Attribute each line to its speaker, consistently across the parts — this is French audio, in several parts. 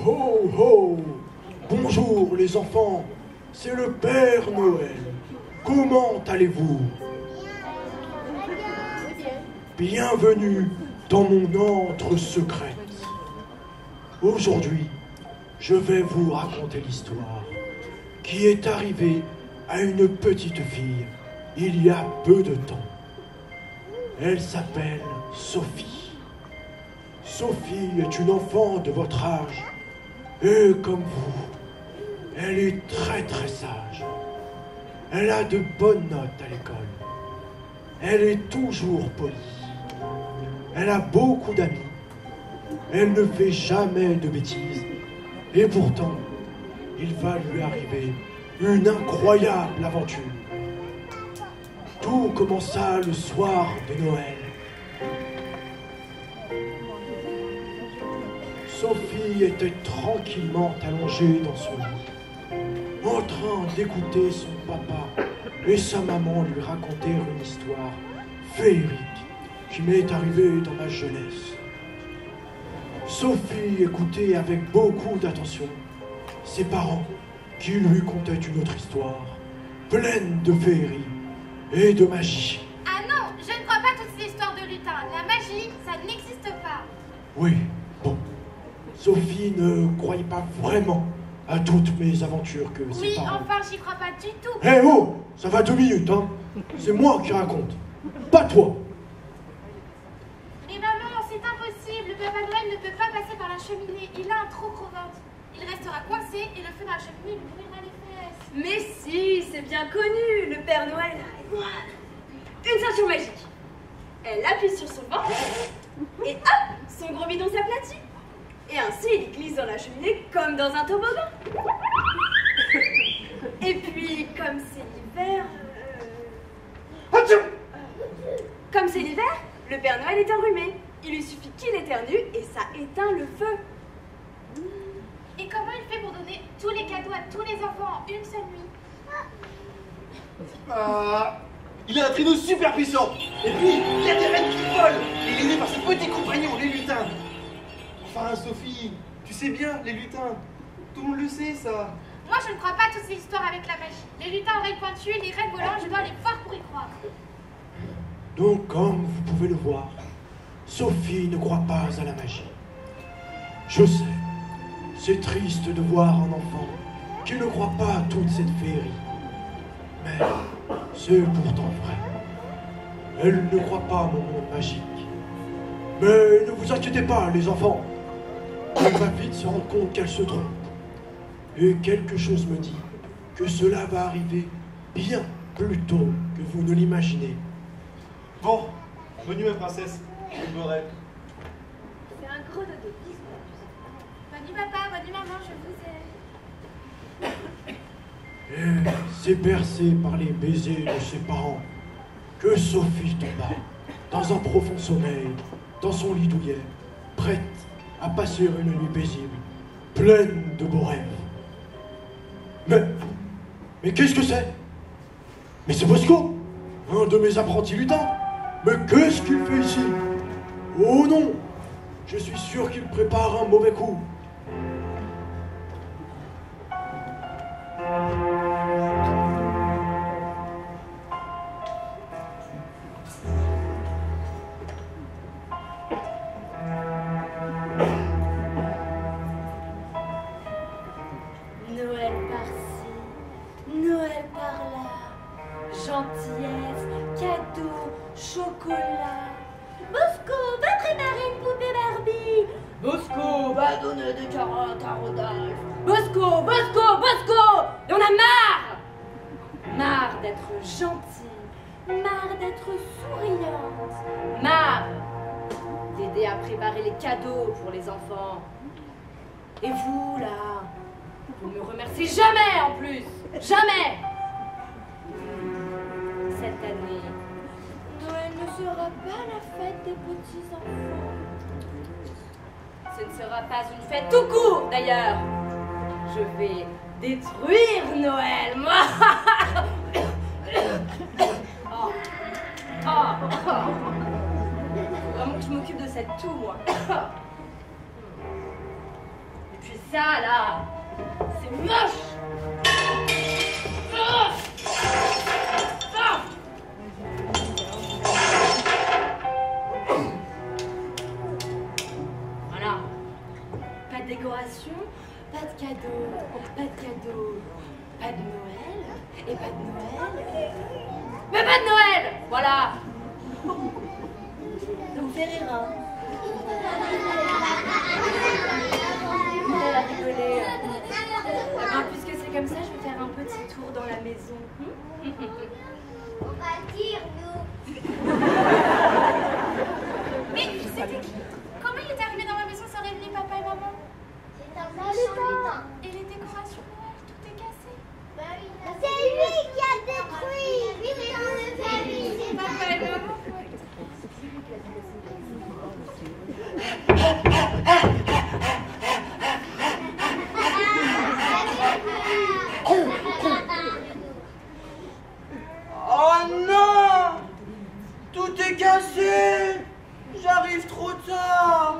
Speaker 1: ho, ho! Bonjour les enfants, c'est le Père Noël. Comment allez-vous? Bienvenue dans mon antre secrète. Aujourd'hui, je vais vous raconter l'histoire qui est arrivée à une petite fille il y a peu de temps. Elle s'appelle Sophie. Sophie est une enfant de votre âge et comme vous, elle est très très sage. Elle a de bonnes notes à l'école. Elle est toujours polie. Elle a beaucoup d'amis. Elle ne fait jamais de bêtises. Et pourtant, il va lui arriver une incroyable aventure. Tout commença le soir de Noël. Sophie était tranquillement allongée dans son lit, en train d'écouter son papa et sa maman lui raconter une histoire féerique qui m'est arrivée dans ma jeunesse. Sophie écoutait avec beaucoup d'attention ses parents qui lui contaient une autre histoire, pleine de féerie et de magie.
Speaker 2: Ah non, je ne crois pas toutes ces histoires de lutins. La magie, ça n'existe pas.
Speaker 1: Oui, bon. Sophie ne croyait pas vraiment à toutes mes aventures que ses
Speaker 2: Oui,
Speaker 1: parents...
Speaker 2: enfin, j'y crois pas du tout.
Speaker 1: Hé oh, ça va 2 minutes, hein. C'est moi qui raconte, pas toi.
Speaker 2: Mais maman, c'est impossible. Le Papa Noël ne peut pas passer par la cheminée. Il a un trou gros ventre. Il restera coincé et le feu dans la cheminée lui brûlera les fesses.
Speaker 3: Mais si, c'est bien connu, le Père Noël a une ceinture magique. Elle appuie sur son ventre et hop, son gros bidon s'aplatit. Et ainsi, il glisse dans la cheminée comme dans un toboggan. Et puis, comme c'est l'hiver... Comme c'est l'hiver, le Père Noël est enrhumé. Il lui suffit qu'il éternue et ça éteint le feu.
Speaker 2: Et comment il fait pour donner tous les cadeaux à tous les enfants en une seule nuit?
Speaker 4: Il a un traîneau super puissant. Et puis, il y a des reines qui volent. Et il est aidé par ses petits compagnons, les lutins. Enfin, Sophie, tu sais bien, les lutins. Tout le monde le sait, ça.
Speaker 2: Moi, je ne crois pas à toutes ces histoires avec la magie. Les lutins oreilles pointues, les reines volantes, je dois aller voir pour y croire.
Speaker 1: Donc, comme vous pouvez le voir, Sophie ne croit pas à la magie. Je sais, c'est triste de voir un enfant qui ne croit pas à toute cette féerie. Mais c'est pourtant vrai. Elle ne croit pas à mon monde magique. Mais ne vous inquiétez pas, les enfants. Elle va vite se rendre compte qu'elle se trompe. Et quelque chose me dit que cela va arriver bien plus tôt que vous ne l'imaginez.
Speaker 4: Bon, bonne nuit, ma princesse. Je vous beurrai.
Speaker 3: C'est un gros dodo.
Speaker 2: Bonne nuit papa, bonne nuit maman, je vous aime.
Speaker 1: Et c'est bercé par les baisers de ses parents que Sophie tomba dans un profond sommeil, dans son lit douillet, prête à passer une nuit paisible, pleine de beaux rêves. Mais qu'est-ce que c'est? Mais c'est Bosco, un de mes apprentis lutins. Mais qu'est-ce qu'il fait ici? Oh non, je suis sûr qu'il prépare un mauvais coup.
Speaker 3: Noël par-ci, Noël par-là, gentillesse, cadeaux, chocolat. Bosco, va préparer une poupée Barbie. Bosco, va donner des carottes à Rodolphe. Bosco, Bosco, Bosco, et on a marre. Marre d'être gentil, marre d'être souriante, marre d'aider à préparer les cadeaux pour les enfants. Et vous, là, vous ne me remerciez jamais en plus. Jamais. Cette année, Noël ne sera pas la fête des petits-enfants. Ce ne sera pas une fête tout court, d'ailleurs. Je vais détruire Noël, moi. Oh. Faut vraiment que je m'occupe de cette toux, moi. Et puis Ça là, c'est moche. Voilà. Pas de décoration, pas de cadeaux, pas de cadeaux, pas de Noël, et pas de Noël. Mais pas de Noël. Voilà. Ça vous fait rire, hein? Elle a rigolé. Ben, puisque c'est comme ça, je vais faire un petit tour dans la maison.
Speaker 5: On va dire, nous.
Speaker 2: Mais c'était qui? Comment il est arrivé dans ma maison sans réveiller papa et maman?
Speaker 5: C'est un méchant lutin.
Speaker 2: Et les décorations de Noël, tout est cassé.
Speaker 5: C'est lui qui a détruit. Lui, c'est dans le famille. C'est
Speaker 2: Papa et maman.
Speaker 4: Oh non! Tout est cassé! J'arrive trop tard!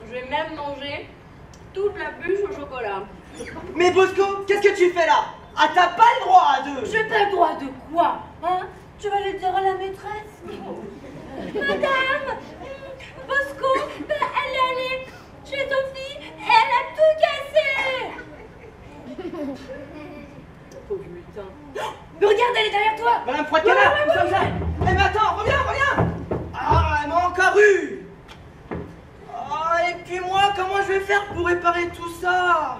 Speaker 3: Je vais même manger toute la bûche au chocolat.
Speaker 4: Mais Bosco, qu'est-ce que tu fais là? Ah, t'as pas le droit à deux!
Speaker 3: J'ai pas le droit de quoi? Hein? Tu vas le dire à la maîtresse? Madame! Bosco, ben, elle est allée chez Sophie et elle a tout cassé! Pauvre lutin. Mais regarde, elle est derrière toi!
Speaker 4: Madame Froide-Canard, nous sommes là! Eh mais attends, reviens! Ah, elle m'a encore eu! Ah, et puis moi, comment je vais faire pour réparer tout ça?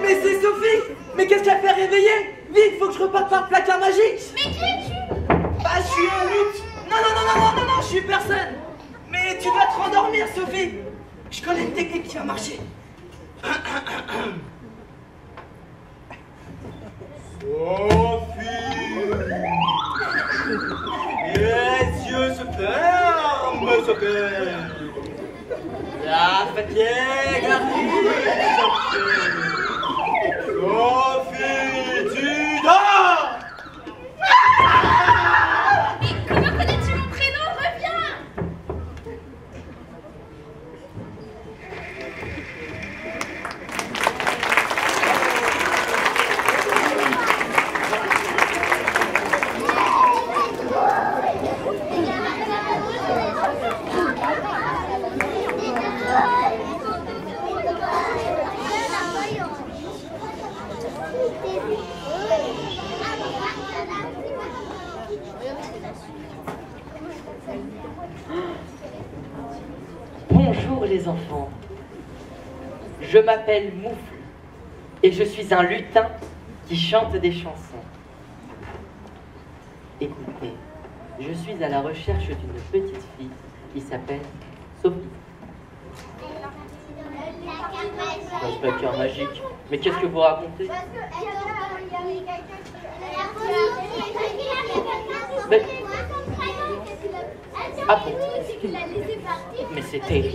Speaker 4: Mais c'est Sophie! Mais qu'est-ce qu'elle fait réveiller? Vite, faut que je reparte par le placard magique!
Speaker 2: Mais qui es-tu?
Speaker 4: Bah, je suis un lutte! Non, je suis personne! Mais tu dois te rendormir, Sophie! Je connais une technique qui va marcher! Sophie! Les yeux se ferment, Sophie! La fatigue arrive, Sophie! Sophie, tu dors!
Speaker 2: Mais comment connais-tu mon prénom? Reviens!
Speaker 6: Bonjour les enfants, je m'appelle Moufle et je suis un lutin qui chante des chansons. Écoutez, je suis à la recherche d'une petite fille qui s'appelle Sophie. Un placard magique. Mais qu'est-ce que vous racontez? Mais... Ah bon? Mais c'était...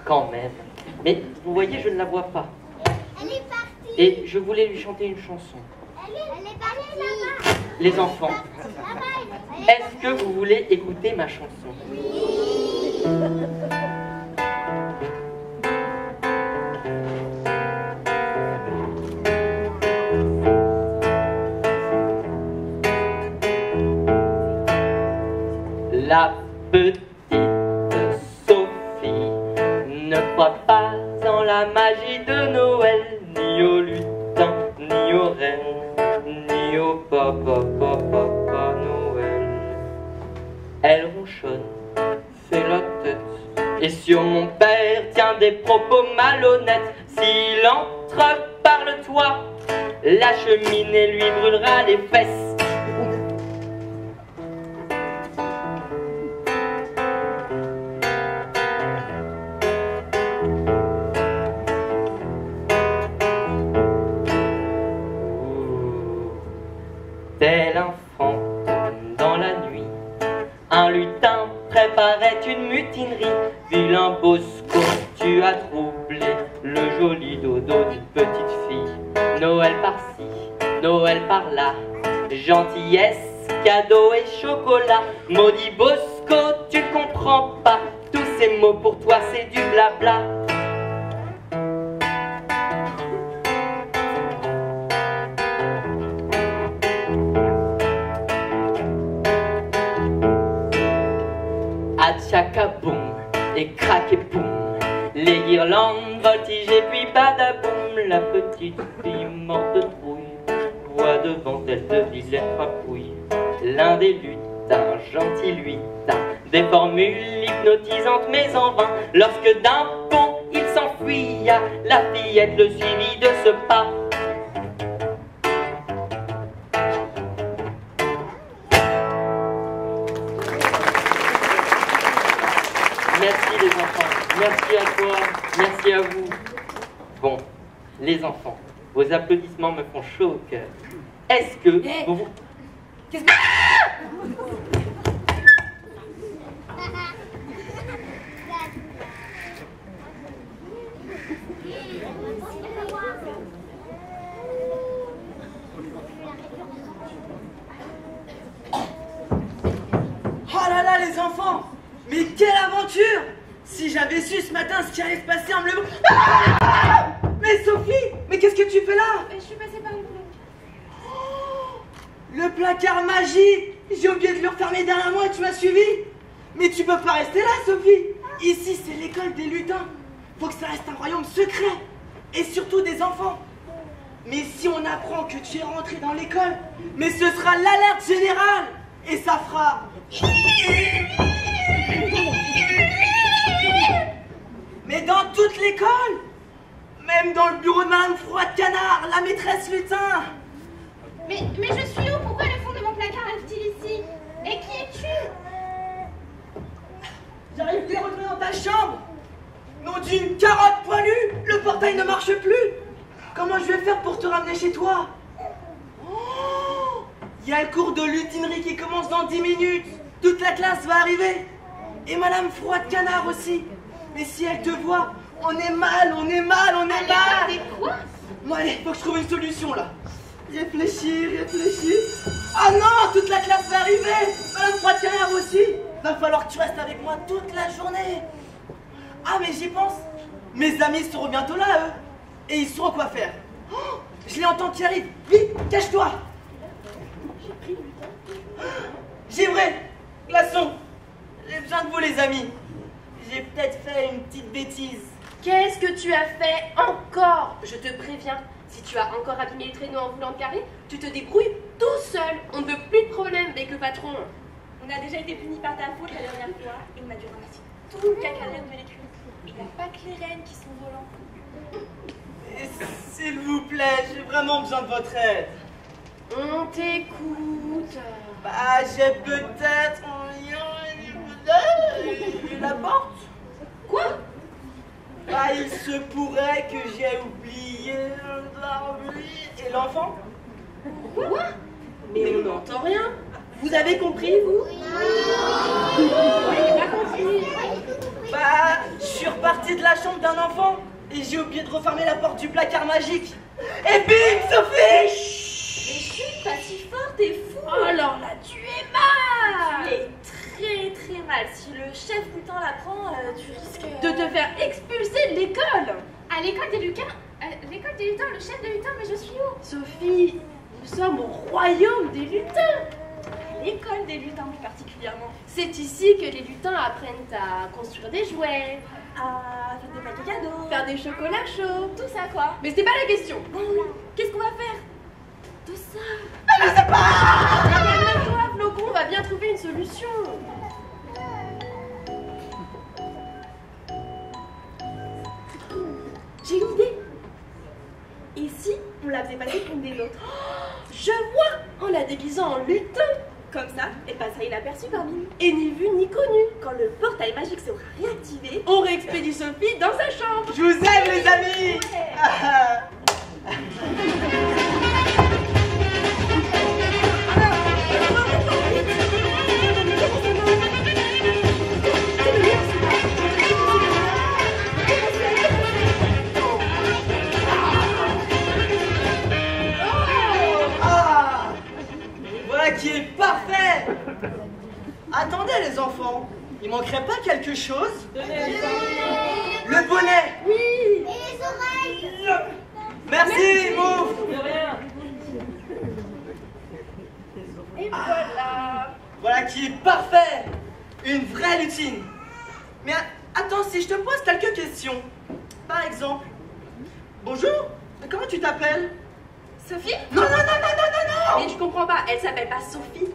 Speaker 6: Quand même. Mais vous voyez, je ne la vois pas.
Speaker 5: Elle est partie.
Speaker 6: Et je voulais lui chanter une chanson.
Speaker 5: Elle est partie là-bas.
Speaker 6: Les enfants,
Speaker 5: Là-bas.
Speaker 6: est-ce que vous voulez écouter ma chanson? La petite Sophie ne croit pas en la magie de Noël, ni au lutin, ni aux reines, ni au papa Noël. Elle ronchonne, fait la tête, et sur mon père tient des propos malhonnêtes. S'il entre par le toit, la cheminée lui brûlera les fesses. Tel un fantôme dans la nuit, un lutin préparait une mutinerie. Vilain Bosco tu as troublé le joli dodo d'une petite fille. Noël par-ci, Noël par-là, gentillesse, cadeau et chocolat. Maudit Bosco, tu comprends pas, tous ces mots pour toi c'est du blabla. Atchakaboum et crac et boum, les guirlandes voltigent et puis badaboum. La petite fille morte de trouille voit devant elle de vilaines frapouilles. L'un des lutins, gentil lutin, des formules hypnotisantes mais en vain. Lorsque d'un bond il s'enfuit, la fillette le suivit de ce pas. Merci les enfants, merci à toi, merci à vous. Bon, les enfants, vos applaudissements me font chaud au cœur. Est-ce que vous...
Speaker 3: Qu'est-ce que...
Speaker 7: Oh là là les enfants, mais quelle aventure! Si j'avais su ce matin ce qui allait se passer en me levant... Ah! Mais Sophie, mais qu'est-ce que tu fais là?
Speaker 2: Je suis passée par une fenêtre.
Speaker 7: Oh, le placard magique! J'ai oublié de le refermer derrière moi et tu m'as suivi. Mais tu peux pas rester là Sophie. Ici c'est l'école des lutins. Faut que ça reste un royaume secret. Et surtout des enfants. Mais si on apprend que tu es rentré dans l'école, mais ce sera l'alerte générale. Et ça fera... Mais dans toute l'école, même dans le bureau de Madame Froide-Canard, la maîtresse lutin.
Speaker 2: Mais je suis où? Pourquoi le fond de mon placard est-il ici? Et qui es-tu?
Speaker 7: J'arrive plus à retourner dans ta chambre. Nom d'une carotte poilue, le portail ne marche plus. Comment je vais faire pour te ramener chez toi? Oh, il y a le cours de lutinerie qui commence dans 10 minutes. Toute la classe va arriver. Et Madame Froide-Canard aussi. Mais si elle te voit, on est mal, on est mal, on est mal.
Speaker 2: C'est quoi?
Speaker 7: Bon allez, faut que je trouve une solution là. Réfléchis, réfléchis. Ah non, toute la classe va arriver. Madame Froide-Canard aussi. Va falloir que tu restes avec moi toute la journée. Ah mais j'y pense. Mes amis seront bientôt là eux. Et ils sauront quoi faire. Oh, je les entends qui arrivent. Vite, cache-toi. Givré, Glaçon, j'ai besoin de vous les amis. J'ai peut-être fait une petite bêtise.
Speaker 8: Qu'est-ce que tu as fait encore? Je te préviens, si tu as encore abîmé le traîneau en voulant le carrer, tu te débrouilles tout seul. On ne veut plus de problème avec le patron.
Speaker 3: On a déjà été punis par ta faute la dernière fois et on a dû ramasser tout le caca de l'écurie. Il n'y a pas que les rennes qui sont volants.
Speaker 7: S'il vous plaît, j'ai vraiment besoin de votre aide.
Speaker 8: On t'écoute.
Speaker 7: Bah, j'ai peut-être la porte.
Speaker 8: Quoi?
Speaker 7: Bah, il se pourrait que j'ai oublié et l'enfant.
Speaker 8: Quoi? Mais on n'entend rien. Vous avez compris, vous?
Speaker 2: J'ai pas compris.
Speaker 7: Bah, je suis reparti de la chambre d'un enfant et j'ai oublié de refermer la porte du placard magique. Et bim, Sophie!
Speaker 8: Mais chut, pas si fort, t'es fou.
Speaker 3: Oh alors là, tu es mal!
Speaker 8: Tu es très très mal. Si le chef lutin l'apprend, tu risques
Speaker 3: De te faire expulser de l'école!
Speaker 2: À l'école des lutins? L'école des lutins, le chef des lutins, mais je suis où?
Speaker 3: Sophie, nous sommes au royaume des lutins! À l'école des lutins plus particulièrement.
Speaker 8: C'est ici que les lutins apprennent à construire des jouets,
Speaker 3: À faire des paquets cadeaux.
Speaker 8: faire des chocolats chauds.
Speaker 3: Tout ça quoi?
Speaker 8: Mais c'était pas la question.
Speaker 3: Qu'est-ce qu'on va faire? Tout ça.
Speaker 8: Calme-toi, Flocon, on va bien trouver une solution.
Speaker 3: J'ai une idée. Et si on la faisait passer pour des nôtres? Je vois!
Speaker 8: En la déguisant en lutin.
Speaker 3: Comme ça, elle passera inaperçue parmi nous.
Speaker 8: Et ni vu ni connu.
Speaker 3: Quand le portail magique sera réactivé,
Speaker 8: On réexpédie Sophie dans sa chambre.
Speaker 7: Je vous aime les amis! Voilà qui est parfait. Attendez les enfants, il manquerait pas quelque chose? Le bonnet.
Speaker 5: Oui. Et les oreilles.
Speaker 7: Merci, Mouf.
Speaker 6: De rien.
Speaker 8: Et voilà.
Speaker 7: Voilà qui est parfait. Une vraie lutine. Mais attends, si je te pose quelques questions. Par exemple, bonjour, comment tu t'appelles?
Speaker 8: Sophie?
Speaker 7: Non, non, non, non, non, non,
Speaker 8: Mais tu comprends pas, elle s'appelle pas Sophie.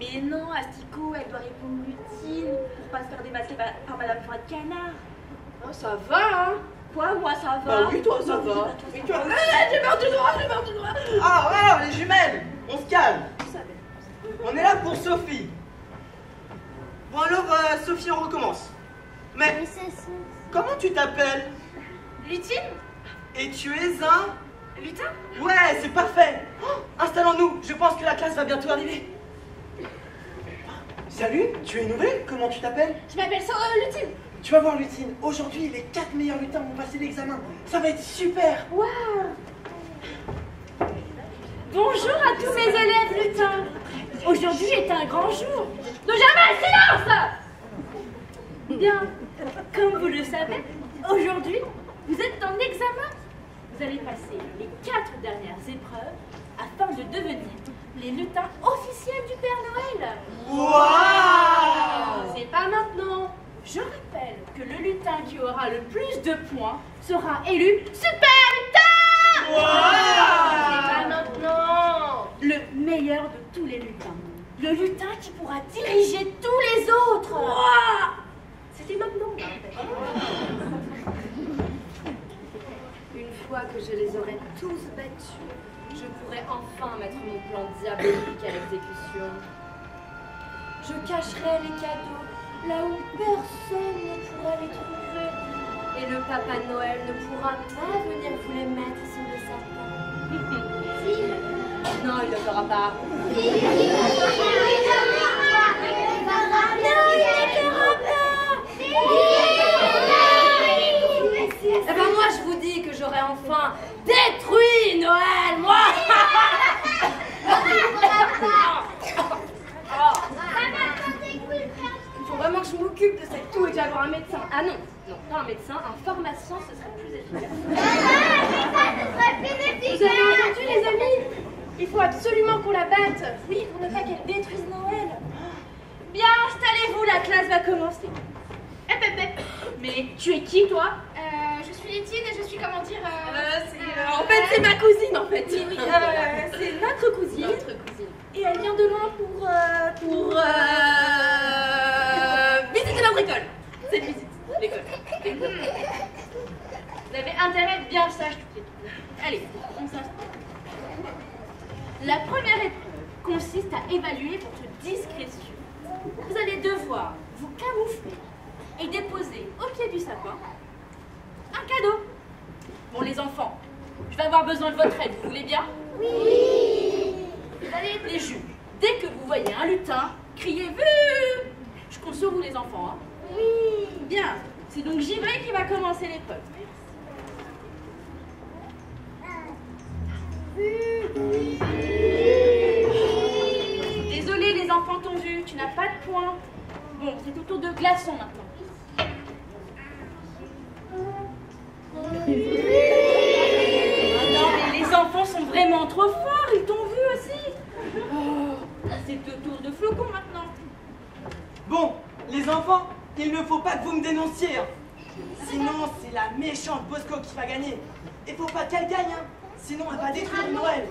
Speaker 3: Mais non, Asticot, elle doit répondre Lutine pour pas se faire démasquer par Madame Foie de Canard.
Speaker 8: Oh, ça va, hein?
Speaker 3: Quoi, moi ça va?
Speaker 7: Bah oui, toi ça va.
Speaker 8: Mais toi, j'ai peur du droit, j'ai peur du droit.
Speaker 7: Ah, voilà, les jumelles. On se calme. On est là pour Sophie. Bon alors, Sophie, on recommence. Mais comment tu t'appelles?
Speaker 8: Lutine?
Speaker 7: Et tu es un...
Speaker 8: Lutin?
Speaker 7: Ouais, c'est parfait. Oh, installons-nous, je pense que la classe va bientôt arriver. Salut, tu es nouvelle? Comment tu t'appelles?
Speaker 2: Je m'appelle Lutine.
Speaker 7: Tu vas voir, Lutine, aujourd'hui, les 4 meilleurs lutins vont passer l'examen. Ça va être super.
Speaker 3: Bonjour à tous mes élèves lutins. Aujourd'hui est un grand jour.
Speaker 2: Ne jamais, silence!
Speaker 3: Bien, comme vous le savez, aujourd'hui, vous êtes en examen. Vous allez passer les 4 dernières épreuves afin de devenir les lutins officiels du Père Noël.
Speaker 7: Waouh!
Speaker 8: C'est pas maintenant.
Speaker 3: Je rappelle que le lutin qui aura le plus de points sera élu Super Lutin!
Speaker 8: C'est pas maintenant.
Speaker 3: Le meilleur de tous les lutins. Le lutin qui pourra diriger tous les autres.
Speaker 8: C'était maintenant. Une fois que je les aurai tous battus, je pourrai enfin mettre mon plan diabolique à l'exécution.
Speaker 3: Je cacherai les cadeaux là où personne ne pourra les trouver.
Speaker 8: Et le Papa Noël ne pourra pas venir vous les mettre sous le sapin. Non, il ne le fera pas. Eh ben moi je vous dis que j'aurai enfin détruit Noël, moi. Il faut vraiment que je m'occupe de cette toux et que j'aille voir un médecin. Ah non, non, pas un médecin, un pharmacien, ce serait plus efficace. Vous avez entendu les amis? Il faut absolument qu'on la batte. Oui, pour ne pas qu'elle détruise Noël. Bien, installez-vous, la classe va commencer. Mais tu es qui, toi?
Speaker 2: Je suis Lutine et je suis, comment dire...
Speaker 8: En fait, c'est ma cousine, en fait.
Speaker 3: Oui, c'est notre cousine.
Speaker 8: Notre cousine.
Speaker 3: Et elle vient de loin pour
Speaker 8: visiter notre école. C'est une visite, l'école. Vous avez intérêt de bien sage toutes les deux. Allez, on s'installe.
Speaker 3: La première épreuve consiste à évaluer votre discrétion. Vous allez devoir vous camoufler et déposer au pied du sapin un cadeau. Bon, les enfants, je vais avoir besoin de votre aide, vous voulez bien?
Speaker 5: Oui.
Speaker 3: Vous allez être les juges. Dès que vous voyez un lutin, criez « Vu !» Je compte sur vous, les enfants. Hein?
Speaker 5: Oui.
Speaker 3: Bien, c'est donc Givré qui va commencer l'épreuve. Désolé, les enfants t'ont vu, tu n'as pas de points. Bon, c'est au tour de Glaçon maintenant. Non, mais les enfants sont vraiment trop forts, ils t'ont vu aussi. Oh, c'est au tour de Flocon maintenant.
Speaker 7: Bon, les enfants, il ne faut pas que vous me dénonciez. Hein. Sinon, c'est la méchante Bosco qui va gagner. Et faut pas qu'elle gagne, hein. Sinon elle va détruire Noël.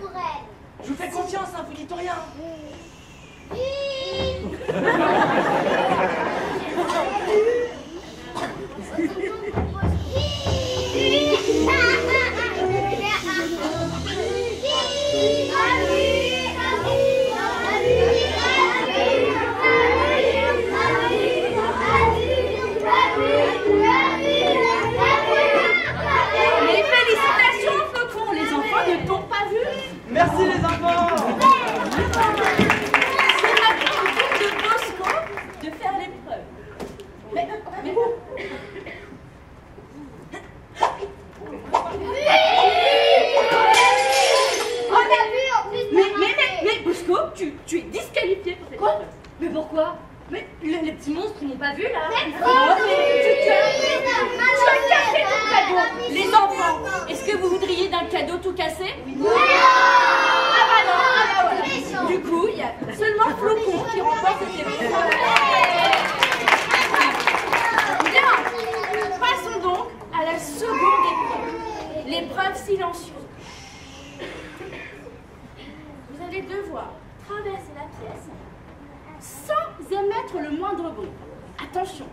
Speaker 7: Je vous fais confiance, hein, vous dites rien.
Speaker 3: Mais félicitations, Flocon, les enfants ne t'ont pas vu.
Speaker 7: Merci les enfants.
Speaker 3: C'est maintenant au tour de Bosco de
Speaker 8: tu es disqualifié pour cette
Speaker 3: Quoi?
Speaker 8: épreuve.
Speaker 3: Mais pourquoi? Mais les petits monstres, ils m'ont pas vu là.
Speaker 8: Tu as cassé ton cadeau. Les enfants, est-ce que vous voudriez d'un cadeau tout cassé? Oui. Ah bah non, ah bah voilà. Du coup, il y a seulement Flocon qui remporte cette épreuve. Bien, passons donc à la seconde épreuve, l'épreuve silencieuse. Vous allez devoir traverser la pièce sans émettre le moindre bruit. Attention,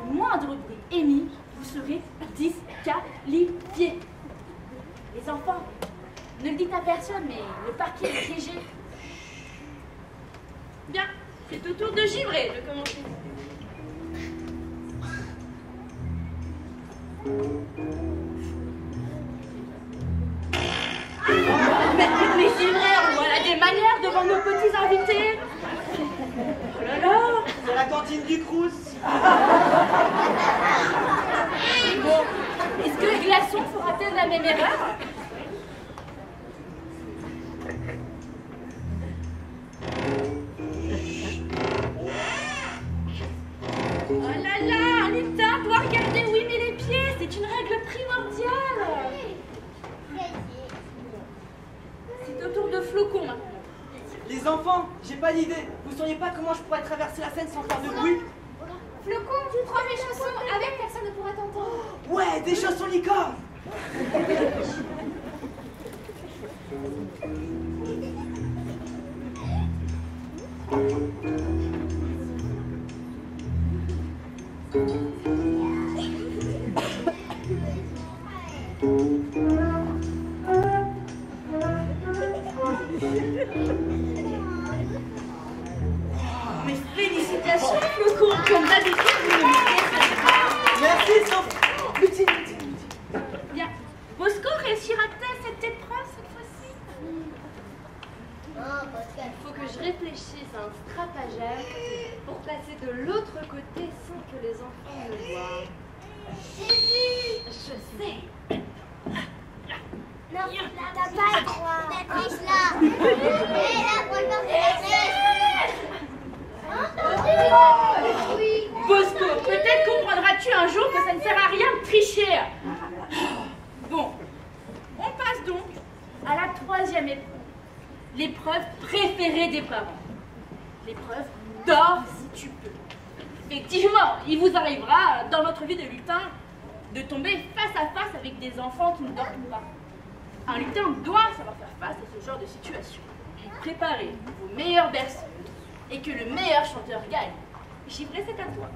Speaker 8: au moindre bruit émis, vous serez disqualifiés. Les enfants, ne le dites à personne, mais le parquet est piégé. Bien, c'est au tour de Givré de commencer. Mais Givré, voilà des manières devant nos petits invités. Oh là là!
Speaker 7: C'est la cantine du Crous.
Speaker 8: Bon, est-ce que Glaçon fera-t-elle la même erreur? Oh là là, un lutin doit regarder où il met les pieds, c'est une règle primordiale. C'est au tour de Flocon maintenant.
Speaker 7: Les enfants, j'ai pas d'idée. Vous sauriez pas comment je pourrais traverser la Seine sans faire de bruit?
Speaker 2: Flocon, tu prends mes chansons avec, personne ne pourra t'entendre.
Speaker 7: Ouais, des chaussons licornes.
Speaker 8: Mais félicitations Flocon, comme d'habitude vous ne me
Speaker 7: Merci, Sophie. Lutti.
Speaker 8: Bien, Bosco réussira-t-elle cette épreuve cette fois-ci?
Speaker 3: Il faut que je réfléchisse à un stratagème pour passer de l'autre côté sans que les enfants me voient. Je sais.
Speaker 5: Non, t'as pas le droit. La triche là. Hé, là, pour le faire, c'est la triche. Oui.
Speaker 8: Bosco, peut-être comprendras-tu un jour que ça ne sert à rien de tricher. Bon, on passe donc à la troisième épreuve. L'épreuve préférée des parents. L'épreuve dors si tu peux. Effectivement, il vous arrivera dans votre vie de lutin de tomber face à face avec des enfants qui ne dorment pas. Un lutin doit savoir faire face à ce genre de situation. Préparez vos meilleures berceuses et que le meilleur chanteur gagne. Givré, c'est à toi.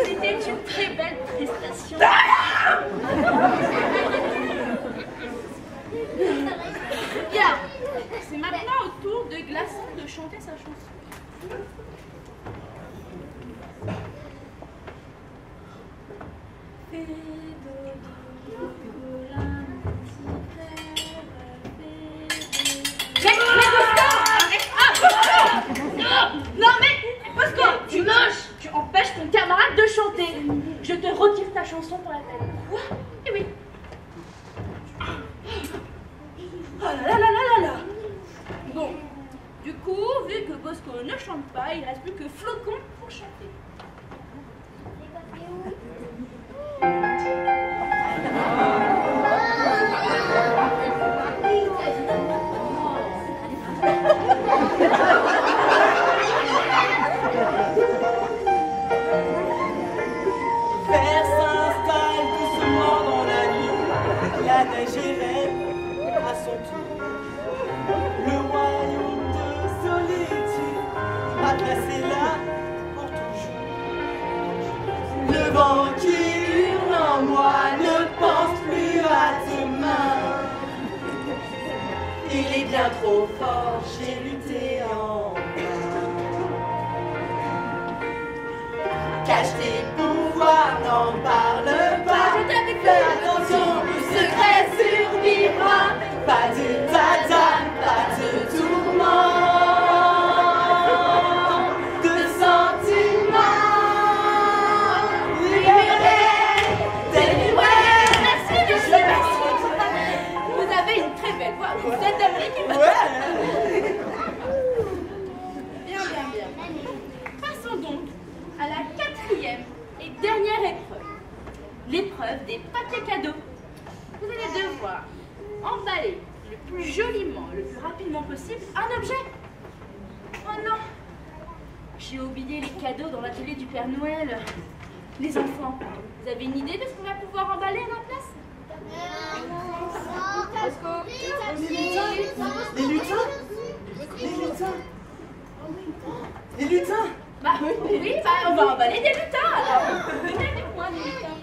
Speaker 8: C'était une très belle prestation. Bien, c'est maintenant au tour de Glaçon de chanter sa chanson. Non mais, Bosco, tu empêches ton camarade de chanter. Je te retire ta chanson pour la peine. Quoi? Eh oui. Oh là là là là là là. Bon, du coup, vu que Bosco ne chante pas, il ne reste plus que Flocon pour chanter.
Speaker 7: L'hiver s'installe doucement dans la nuit. La neige errait à son tour. Le royaume de solitude a placé là pour toujours. Le vent qui hurle en moi ne pense plus à demain. Il est bien trop fort, j'ai lu cache tes pouvoirs, n'en parle pas. Fais attention, le secret survivra. Pas de tatane, pas de tourment, de sentiments. Libérés, délivrés.
Speaker 8: Merci. Vous avez une très belle voix. Vous êtes d'Amérique. Bien. Passons donc à la 4e et dernière épreuve. L'épreuve des papiers cadeaux. Vous allez devoir emballer le plus joliment, le plus rapidement possible, un objet. Oh non, j'ai oublié les cadeaux dans l'atelier du Père Noël. Les enfants, vous avez une idée de ce qu'on va pouvoir emballer à notre place?
Speaker 7: Les lutins.
Speaker 8: Bah oui, on va emballer des lutins alors. Venez avec moi, les lutins.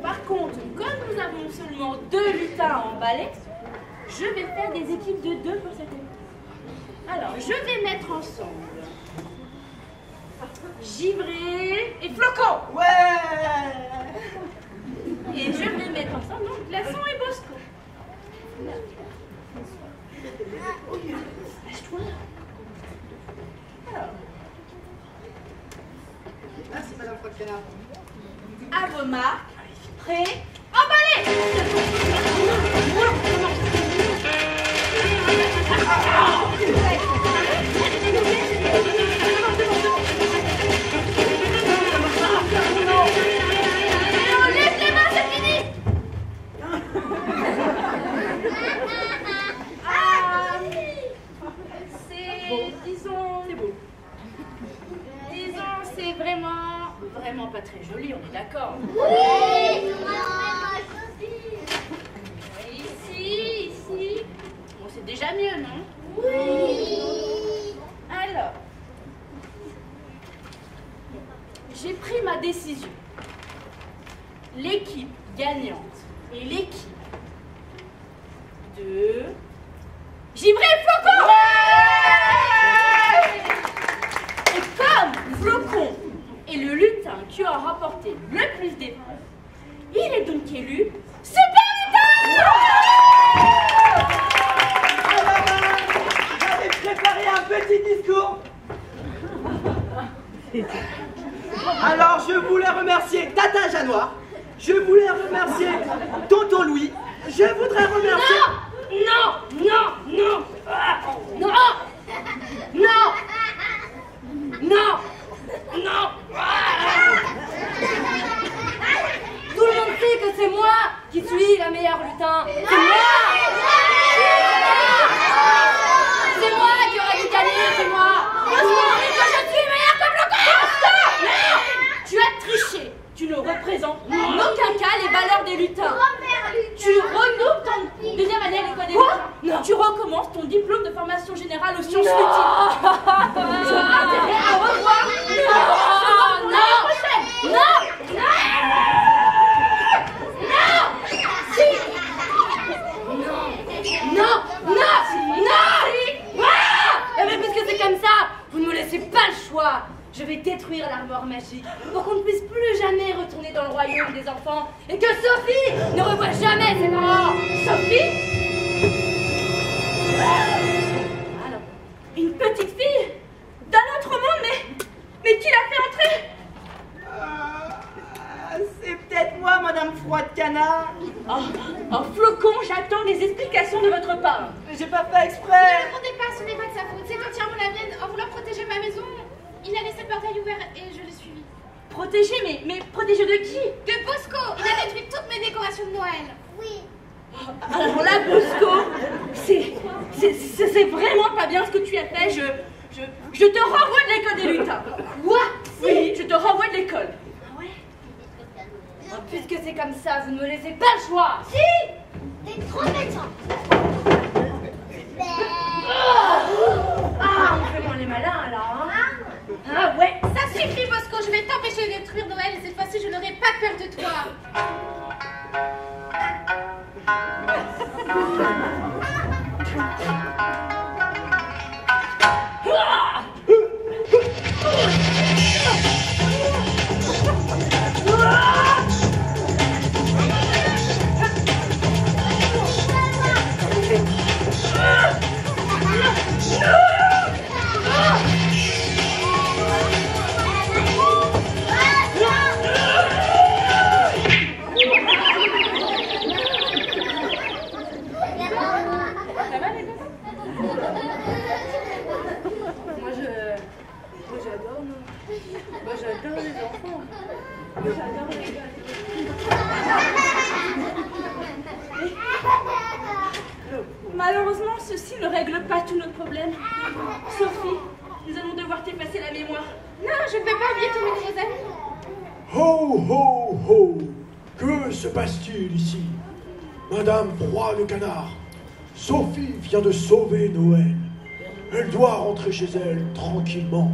Speaker 8: Par contre, comme nous avons seulement 2 lutins à emballer, je vais faire des équipes de 2 pour cette épreuve. Alors, je vais mettre ensemble Givré et Flocon.
Speaker 7: Ouais.
Speaker 8: Et je vais mettre ensemble donc Glaçon et Bosco. Alors,
Speaker 7: Merci Madame Frotte-Canard.
Speaker 8: à vos marques, prêts, emballez! Lève les mains, c'est fini! Disons, c'est vraiment pas très joli, on est d'accord. Ici. Bon, c'est déjà mieux, non? Alors, j'ai pris ma décision. L'équipe gagnante est l'équipe de Givré et Flocon. Et comme Flocon est le lutin qui a rapporté le plus d'épreuves, il est donc élu Super Lutin.
Speaker 7: J'avais préparé un petit discours. Alors je voulais remercier Tata Janoire, je voulais remercier Tonton Louis, je voudrais remercier...
Speaker 8: Non. Tout le monde sait que c'est moi qui suis la meilleure lutin. C'est moi qui aurais dû gagner, c'est moi. Parce que je suis meilleure que Flocon. Tu as triché. Tu ne représentes en aucun cas les valeurs des lutins. Tu renouves ton deuxième année à l'école des lutins. Non. Tu recommences ton diplôme de formation générale aux sciences lutines. Tu as intérêt à revoir l'année prochaine. Mais puisque c'est comme ça, vous ne me laissez pas le choix. Je vais détruire l'armoire magique pour qu'on ne puisse plus jamais retourner dans le royaume des enfants et que Sophie ne revoie jamais ses parents. Sophie? Alors, une petite fille d'un autre monde, mais qui l'a fait entrer?
Speaker 7: C'est peut-être moi, Madame Frotte-Canard.
Speaker 8: Oh, Flocon, j'attends des explications de votre part.
Speaker 7: J'ai pas fait exprès.
Speaker 2: Ne répondez pas, ce n'est pas de sa faute. C'est entièrement la mienne. En voulant protéger ma maison, il a laissé le portail ouvert et je l'ai suivi.
Speaker 8: Protégé, mais protégé de qui?
Speaker 2: De Bosco. Il a détruit toutes mes décorations de Noël. Oui.
Speaker 8: Alors là, Bosco, c'est vraiment pas bien ce que tu as fait. Je te renvoie de l'école des lutins. Quoi? Oui, je te renvoie de l'école. Ah ouais? Puisque c'est comme ça, vous ne me laissez pas le choix.
Speaker 5: Si! T'es trop méchant!
Speaker 8: Ah, on fait moins les malins alors, hein? Ah ouais.
Speaker 2: Ça suffit, Bosco. Je vais t'empêcher de détruire Noël et cette fois-ci, je n'aurai pas peur de toi.
Speaker 8: Ah, ceci ne règle pas tous nos problèmes. Sophie, nous allons devoir t'effacer la mémoire.
Speaker 2: Non, je ne vais pas oublier tous mes gros amis.
Speaker 1: Ho, ho, ho! Que se passe-t-il ici? Madame Froid le Canard, Sophie vient de sauver Noël. Elle doit rentrer chez elle tranquillement.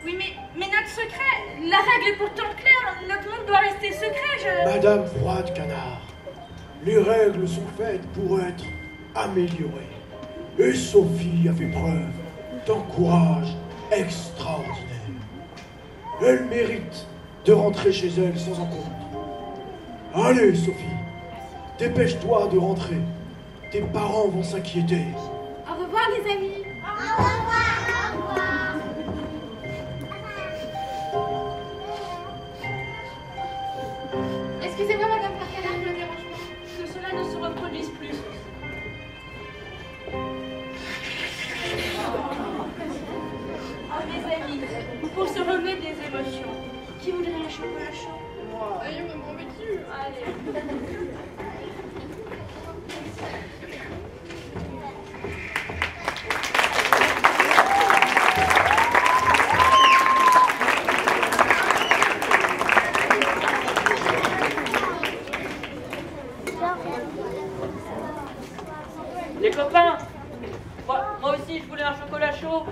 Speaker 8: Oui, mais notre secret, la règle est pourtant claire, notre monde doit rester secret,
Speaker 1: Madame Froid Canard, les règles sont faites pour être améliorées. Et Sophie a fait preuve d'un courage extraordinaire. Elle mérite de rentrer chez elle sans encombre. Allez, Sophie, dépêche-toi de rentrer. Tes parents vont s'inquiéter.
Speaker 2: Au revoir, les amis.
Speaker 5: Au revoir, au revoir.
Speaker 2: Excusez-moi, Madame Farcana, pour le dérangement.
Speaker 8: que cela ne se reproduise plus. Oh, mes amis, pour se remettre des émotions, qui voudrait un chocolat chaud?
Speaker 2: Allez, maman, mais tu.
Speaker 8: Allez.
Speaker 6: Les copains, moi aussi je voulais un chocolat chaud.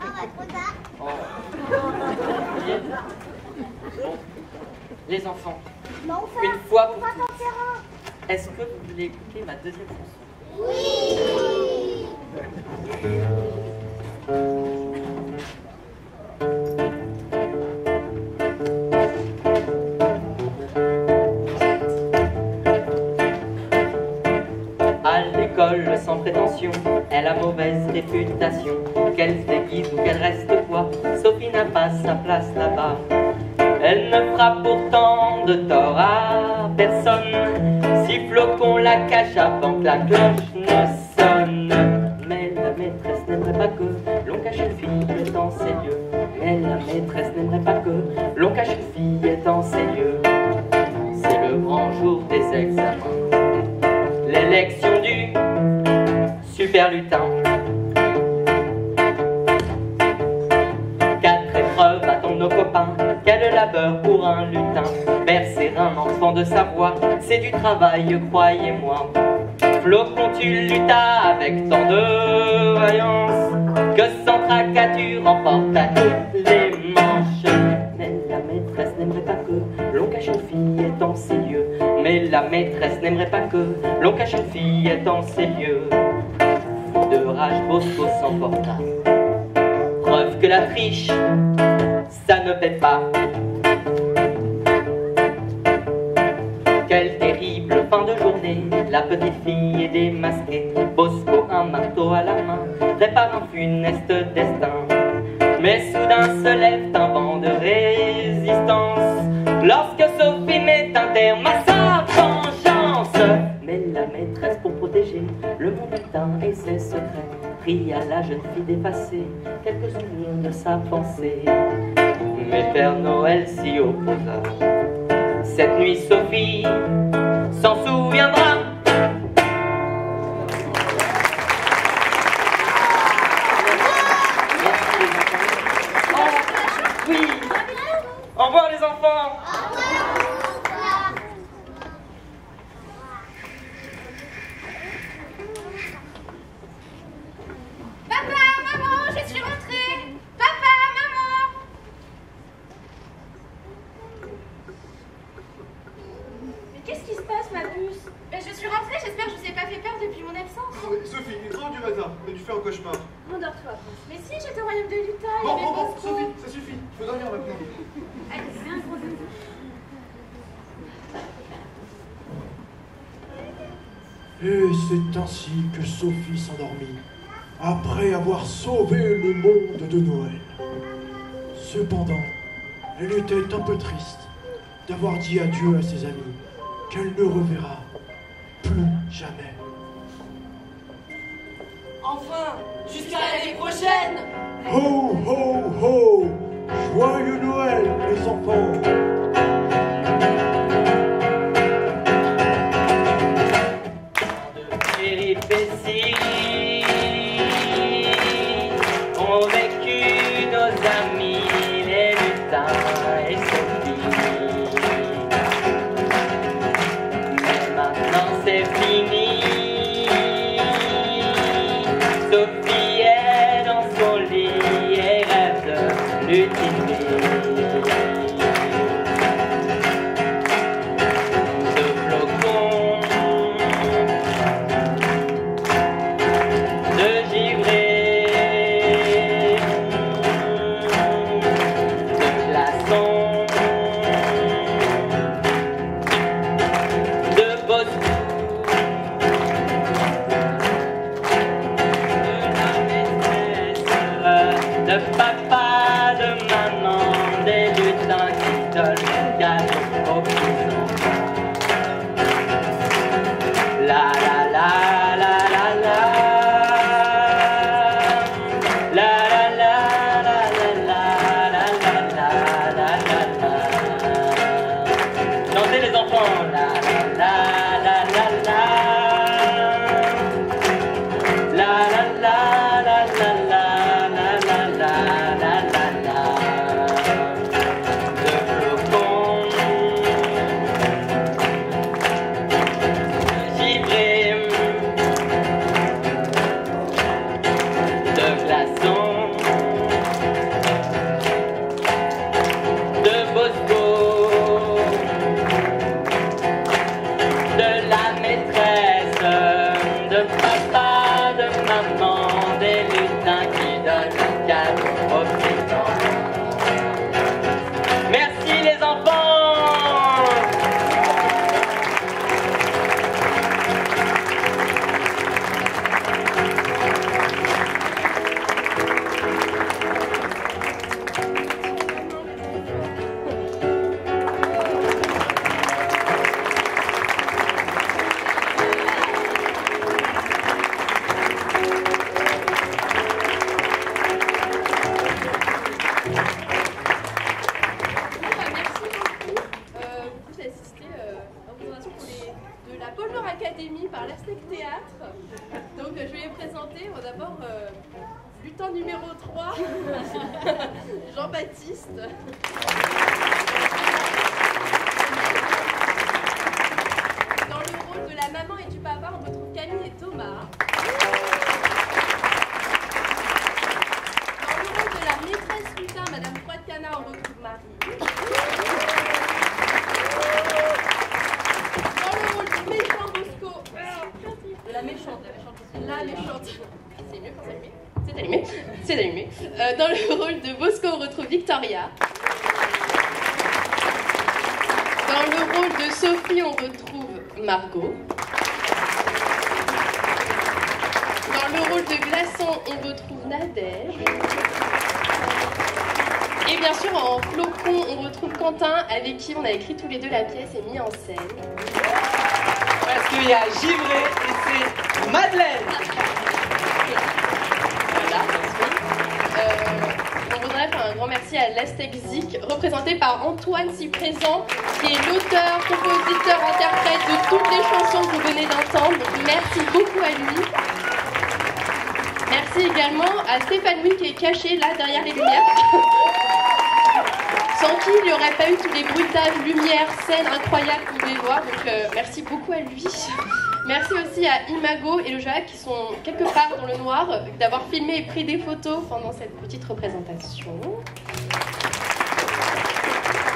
Speaker 5: Ah ouais, trop tard.
Speaker 6: Oh. Bon. Les enfants,
Speaker 5: Mais enfin,
Speaker 6: une fois
Speaker 5: on
Speaker 6: pour
Speaker 5: va
Speaker 6: toutes,
Speaker 5: t'en faire un.
Speaker 6: est-ce que vous voulez écouter ma deuxième chanson?
Speaker 5: Oui.
Speaker 6: À l'école sans prétention, elle a mauvaise réputation. Qu'elle se déguise ou qu'elle reste quoi, Sophie n'a pas sa place là-bas. Elle ne fera pourtant de tort à personne, sifflot qu'on la cache avant que la cloche ne sonne. Mais la maîtresse n'aimerait pas que l'on cache une fille dans ses lieux. Mais la maîtresse n'aimerait pas que l'on cache une fille dans ses lieux. C'est le grand jour des examens, l'élection du super lutin. 4 épreuves attendent nos copains, quel labeur pour un lutin. Bercer un enfant de sa voix, c'est du travail, croyez-moi. Flocon, tu luttas avec tant de vaillance que sans tracature emporte à toutes les manches. Mais la maîtresse n'aimerait pas que l'on cache une fille dans ses lieux. Mais la maîtresse n'aimerait pas que l'on cache une fille dans ses lieux. Fou de rage, Bosco s'emporta. Preuve que la triche, ça ne paie pas. Quelle terrible fin de journée, la petite fille est démasquée. Bosco, un marteau à la main, prépare un funeste destin. Mais soudain se lève un vent de résistance lorsque Sophie met un terme à sa vengeance. Mais la maîtresse, pour protéger le monde lutin et ses secrets, prie à la jeune fille d'effacer quelques souvenirs de sa pensée. Mais Père Noël s'y opposa. Cette nuit, Sophie s'en souviendra. Oui. Au revoir les enfants.
Speaker 2: Papa, maman, je suis rentrée. Papa, maman.
Speaker 8: Mais qu'est-ce qui se passe, ma puce?
Speaker 2: Mais je suis rentrée, j'espère que je vous ai pas fait peur depuis mon absence.
Speaker 4: Ah ouais, Sophie, il est 3h du matin, mais tu fais un cauchemar.
Speaker 8: Endors-toi.
Speaker 2: Mais si, j'étais au royaume de Lutin, il y
Speaker 4: Bon,
Speaker 2: avait
Speaker 4: bon, bon,
Speaker 2: Bosco.
Speaker 4: Sophie, ça suffit, il faut dormir maintenant.
Speaker 2: Allez, fais un gros doudou.
Speaker 1: Et c'est ainsi que Sophie s'endormit, après avoir sauvé le monde de Noël. Cependant, elle était un peu triste d'avoir dit adieu à ses amis, qu'elle ne reverra plus jamais.
Speaker 7: Enfin, jusqu'à l'année prochaine.
Speaker 1: Ho, ho, ho! Joyeux Noël, les enfants!
Speaker 6: De péripéties de papa, de maman, des lutins qui donnent le cap aux petits-enfants. Merci les enfants!
Speaker 9: Par l'Aztec Théâtre. Donc je vais les présenter. D'abord, lutin numéro 3, Jean-Baptiste. Dans le rôle de la maman et du papa, on retrouve Camille et Thomas. Dans le rôle de la maîtresse lutin, Madame Froide-Canard, on retrouve Marie. Dans le rôle du méchant Bosco, de la méchante aussi. La méchante. C'est mieux quand c'est allumé. C'est allumé. C'est allumé. Dans le rôle de Bosco, on retrouve Victoria. Dans le rôle de Sophie, on retrouve Margot. Dans le rôle de Glaçon, on retrouve Nadège. Et bien sûr, en flocon, on retrouve Quentin, avec qui on a écrit tous les deux la pièce et mis en scène.
Speaker 7: Parce qu'il y a Givré et c'est Madeleine.
Speaker 9: Voilà. On voudrait faire un grand merci à l'Aztec Zik, représenté par Antoine si présent, qui est l'auteur, compositeur, interprète de toutes les chansons que vous venez d'entendre. Donc merci beaucoup à lui. Merci également à Stéphane Louis qui est caché là derrière les lumières. Sans qui il n'y aurait pas eu tous les bruitages, lumières, scènes incroyables que vous pouvez voir. Donc merci beaucoup à lui. Merci aussi à Imago et le Jacques qui sont quelque part dans le noir, d'avoir filmé et pris des photos pendant cette petite représentation.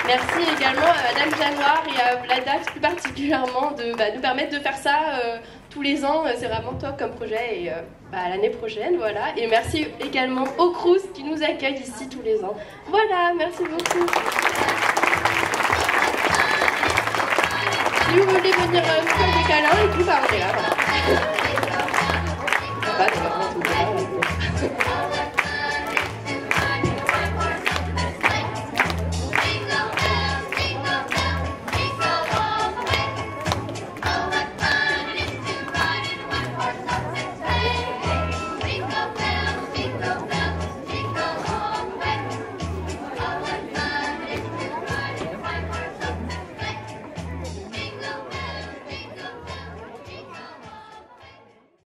Speaker 9: Merci également à Madame Janoir et à Vladax plus particulièrement de nous permettre de faire ça tous les ans. C'est vraiment top comme projet et l'année prochaine, voilà. Et merci également au Crous qui nous accueille ici tous les ans. Voilà, merci beaucoup. Si vous voulez venir faire des câlins et tout, on est là, voilà.